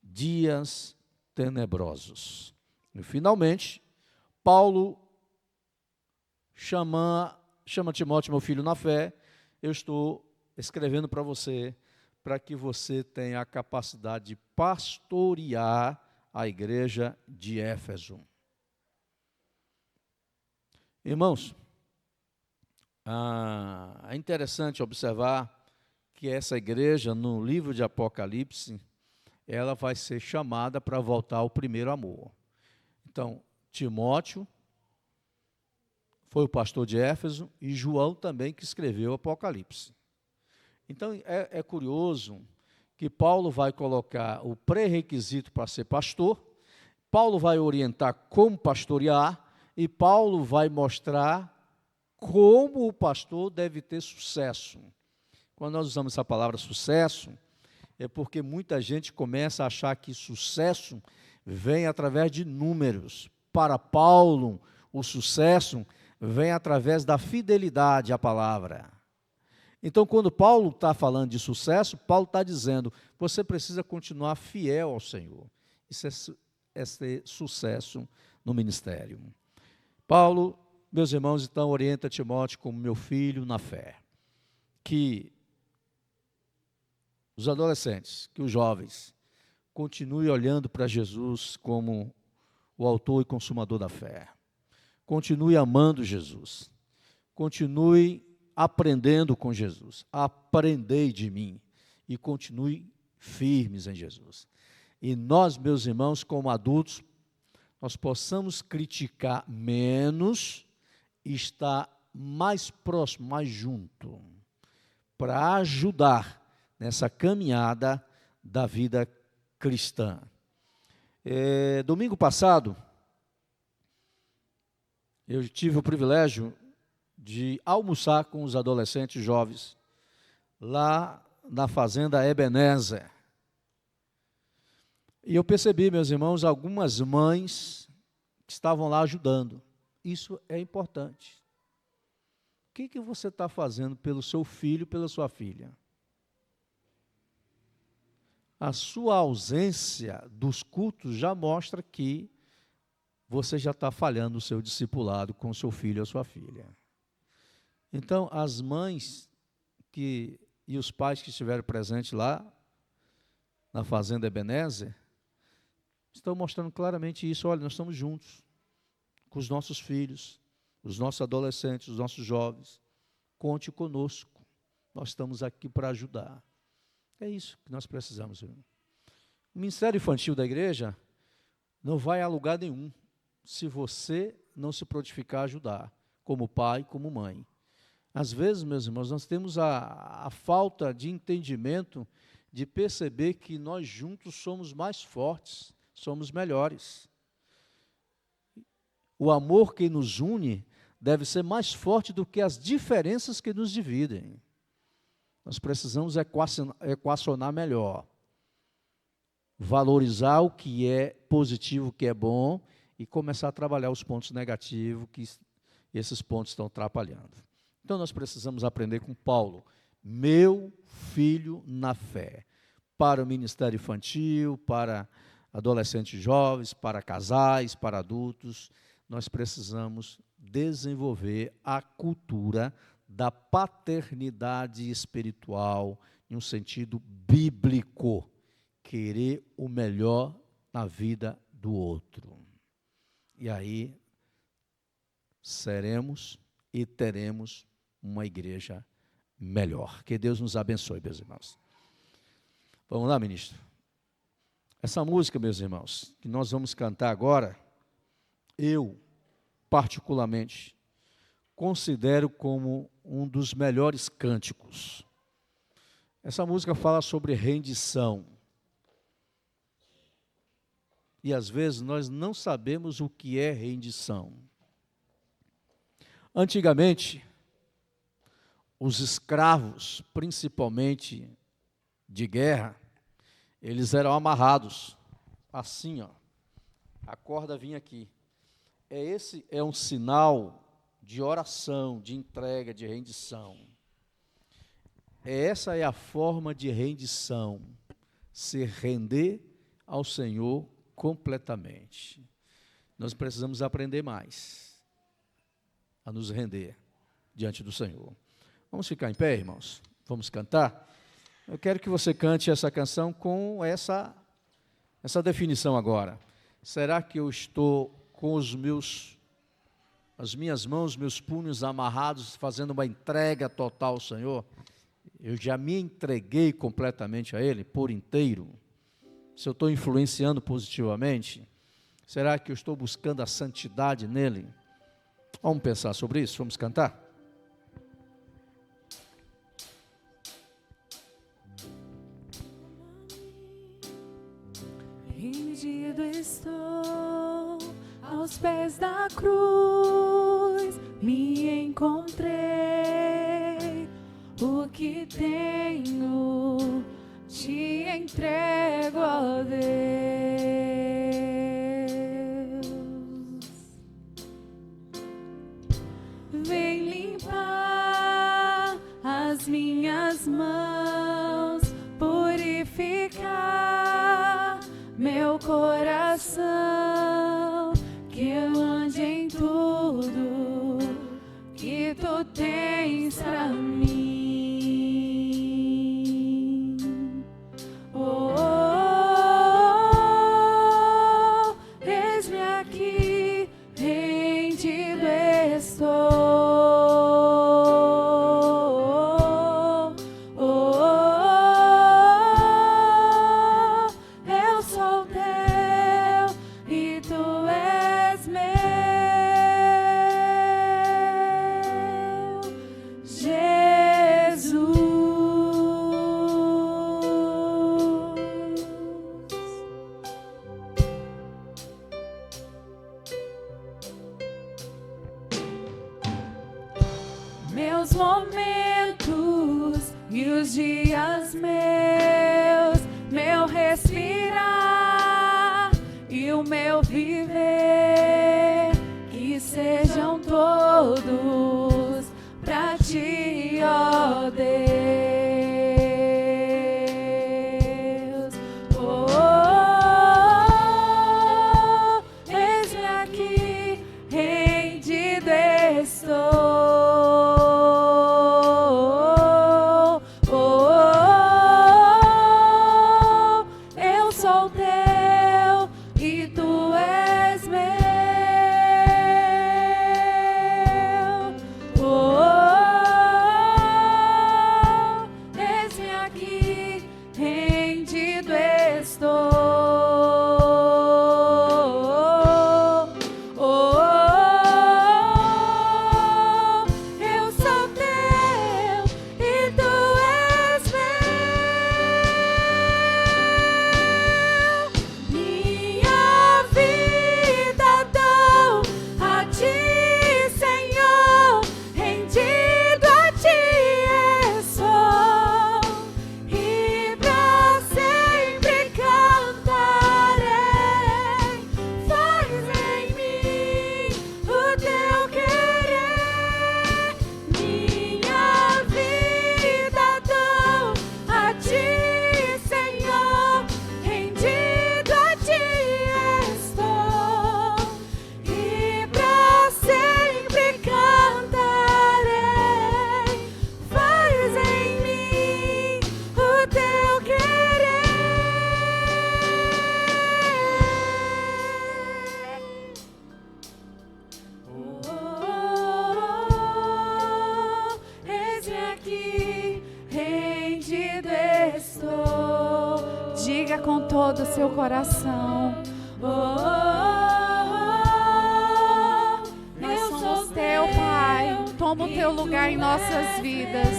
dias tenebrosos. E, finalmente, Paulo chama Timóteo, meu filho na fé, eu estou escrevendo para você, para que você tenha a capacidade de pastorear a igreja de Éfeso. Irmãos, é interessante observar que essa igreja, no livro de Apocalipse, ela vai ser chamada para voltar ao primeiro amor. Então, Timóteo foi o pastor de Éfeso e João também que escreveu o Apocalipse. Então, é curioso que Paulo vai colocar o pré-requisito para ser pastor, Paulo vai orientar como pastorear e Paulo vai mostrar como o pastor deve ter sucesso. Quando nós usamos essa palavra sucesso, é porque muita gente começa a achar que sucesso vem através de números. Para Paulo, o sucesso vem através da fidelidade à palavra. Então, quando Paulo está falando de sucesso, Paulo está dizendo, você precisa continuar fiel ao Senhor. Isso é ter sucesso no ministério. Paulo, meus irmãos, então orienta Timóteo como meu filho na fé, que os adolescentes, que os jovens, continuem olhando para Jesus como o autor e consumador da fé. Continue amando Jesus. Continue aprendendo com Jesus. Aprendei de mim e continue firmes em Jesus. E nós, meus irmãos, como adultos, nós possamos criticar menos e estar mais próximo, mais junto, para ajudar nessa caminhada da vida cristã. Domingo passado, eu tive o privilégio de almoçar com os adolescentes jovens lá na fazenda Ebenezer. E eu percebi, meus irmãos, algumas mães que estavam lá ajudando. Isso é importante. O que você está fazendo pelo seu filho, pela sua filha? A sua ausência dos cultos já mostra que você já está falhando o seu discipulado com o seu filho ou sua filha. Então, as mães e os pais que estiveram presentes lá, na fazenda Ebenezer, estão mostrando claramente isso. Olha, nós estamos juntos com os nossos filhos, os nossos adolescentes, os nossos jovens. Conte conosco. Nós estamos aqui para ajudar. É isso que nós precisamos, irmão. O ministério infantil da igreja não vai a lugar nenhum se você não se prontificar a ajudar, como pai, como mãe. Às vezes, meus irmãos, nós temos a falta de entendimento de perceber que nós juntos somos mais fortes, somos melhores. O amor que nos une deve ser mais forte do que as diferenças que nos dividem. Nós precisamos equacionar melhor, valorizar o que é positivo, o que é bom, e começar a trabalhar os pontos negativos, que esses pontos estão atrapalhando. Então, nós precisamos aprender com Paulo, meu filho na fé, para o ministério infantil, para adolescentes jovens, para casais, para adultos, nós precisamos desenvolver a cultura da paternidade espiritual, em um sentido bíblico, querer o melhor na vida do outro. E aí, seremos e teremos uma igreja melhor. Que Deus nos abençoe, meus irmãos. Vamos lá, ministro. Essa música, meus irmãos, que nós vamos cantar agora, eu, particularmente, considero como um dos melhores cânticos. Essa música fala sobre rendição. E às vezes nós não sabemos o que é rendição. Antigamente, os escravos, principalmente de guerra, eles eram amarrados, assim, ó. A corda vinha aqui. Esse é um sinal de oração, de entrega, de rendição. Essa é a forma de rendição, se render ao Senhor completamente. Nós precisamos aprender mais a nos render diante do Senhor. Vamos ficar em pé, irmãos? Vamos cantar? Eu quero que você cante essa canção com essa definição agora. Será que eu estou com as minhas mãos, meus punhos amarrados, fazendo uma entrega total ao Senhor? Eu já me entreguei completamente a Ele, por inteiro? Se eu estou influenciando positivamente? Será que eu estou buscando a santidade nele? Vamos pensar sobre isso? Vamos cantar? Rendido estou aos pés da cruz, me encontrei, o que tenho te entrego, ó Deus. Vem limpar as minhas mãos, purificar meu coração, que eu ande em tudo que tu tens pra mim. Oh, oh, oh, eis-me aqui, rendido estou. Meus momentos e os dias meus, meu respirar e o meu viver, que sejam todos pra ti, ó Deus. Oh, oh, oh, eis-me aqui, rendido estou. todo o seu coração. Nós somos teu, Pai. Toma o teu lugar em nossas vidas.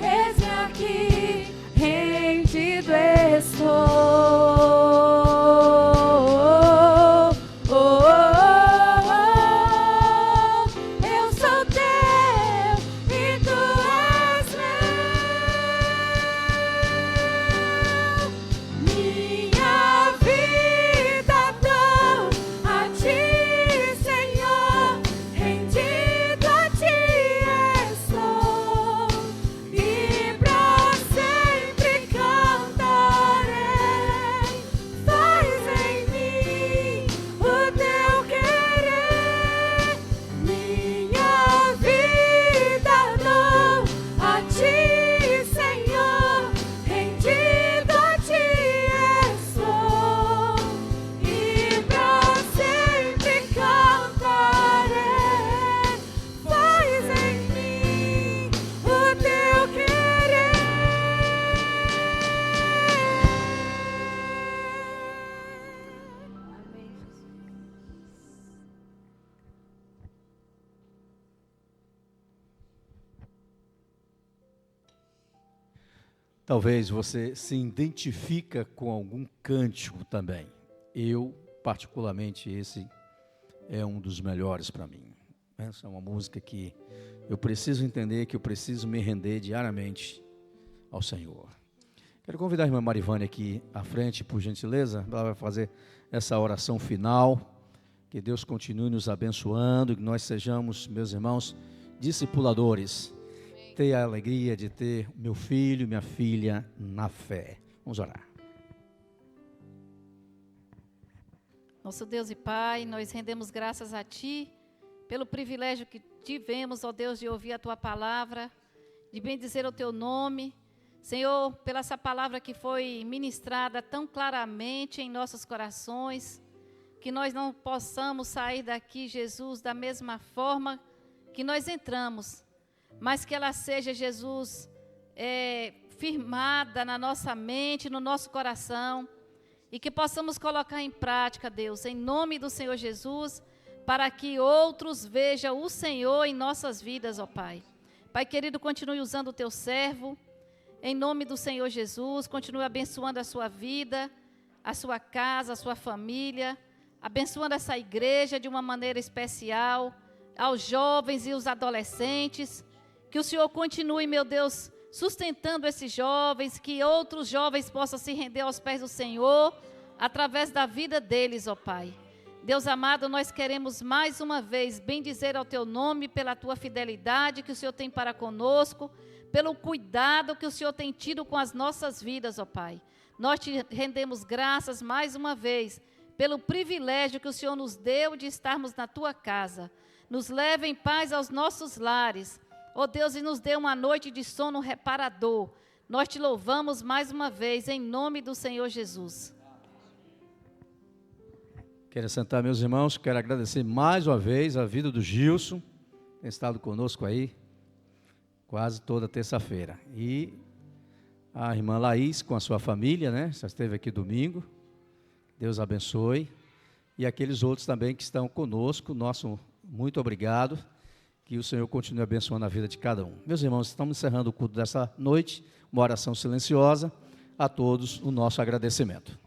Eis-me aqui, rendido estou. Eu sou teu e tu és meu. Minha vida dou a ti, Senhor, rendido a ti estou, e pra sempre cantarei. Faz em mim o teu querer. Minha vida dou a ti, Senhor, rendido a ti estou, e pra sempre cantarei. Faz em mim o teu querer. Talvez você se identifica com algum cântico também. Eu, particularmente, esse é um dos melhores para mim. Essa é uma música que eu preciso entender, que eu preciso me render diariamente ao Senhor. Quero convidar a irmã Marivane aqui à frente, por gentileza. Ela vai fazer essa oração final. Que Deus continue nos abençoando, que nós sejamos, meus irmãos, discipuladores. Ter a alegria de ter meu filho, minha filha na fé. Vamos orar. Nosso Deus e Pai, nós rendemos graças a Ti pelo privilégio que tivemos, ó Deus, de ouvir a Tua palavra, de bendizer o Teu nome. Senhor, pela essa palavra que foi ministrada tão claramente em nossos corações, que nós não possamos sair daqui, Jesus, da mesma forma que nós entramos, mas que ela seja, Jesus, firmada na nossa mente, no nosso coração, e que possamos colocar em prática, Deus, em nome do Senhor Jesus, para que outros vejam o Senhor em nossas vidas, ó Pai. Pai querido, continue usando o Teu servo, em nome do Senhor Jesus, continue abençoando a sua vida, a sua casa, a sua família, abençoando essa igreja de uma maneira especial, aos jovens e os adolescentes. Que o Senhor continue, meu Deus, sustentando esses jovens, que outros jovens possam se render aos pés do Senhor, através da vida deles, ó Pai. Deus amado, nós queremos mais uma vez bendizer ao Teu nome pela Tua fidelidade que o Senhor tem para conosco, pelo cuidado que o Senhor tem tido com as nossas vidas, ó Pai. Nós Te rendemos graças mais uma vez, pelo privilégio que o Senhor nos deu de estarmos na Tua casa. Nos leve em paz aos nossos lares, ó Deus, e nos dê uma noite de sono reparador. Nós Te louvamos mais uma vez, em nome do Senhor Jesus. Quero sentar, meus irmãos, quero agradecer mais uma vez a vida do Gilson, que tem estado conosco aí, quase toda terça-feira. E a irmã Laís, com a sua família, né, já esteve aqui domingo, Deus abençoe. E aqueles outros também que estão conosco, nosso muito obrigado. Que o Senhor continue abençoando a vida de cada um. Meus irmãos, estamos encerrando o culto dessa noite, uma oração silenciosa. A todos o nosso agradecimento.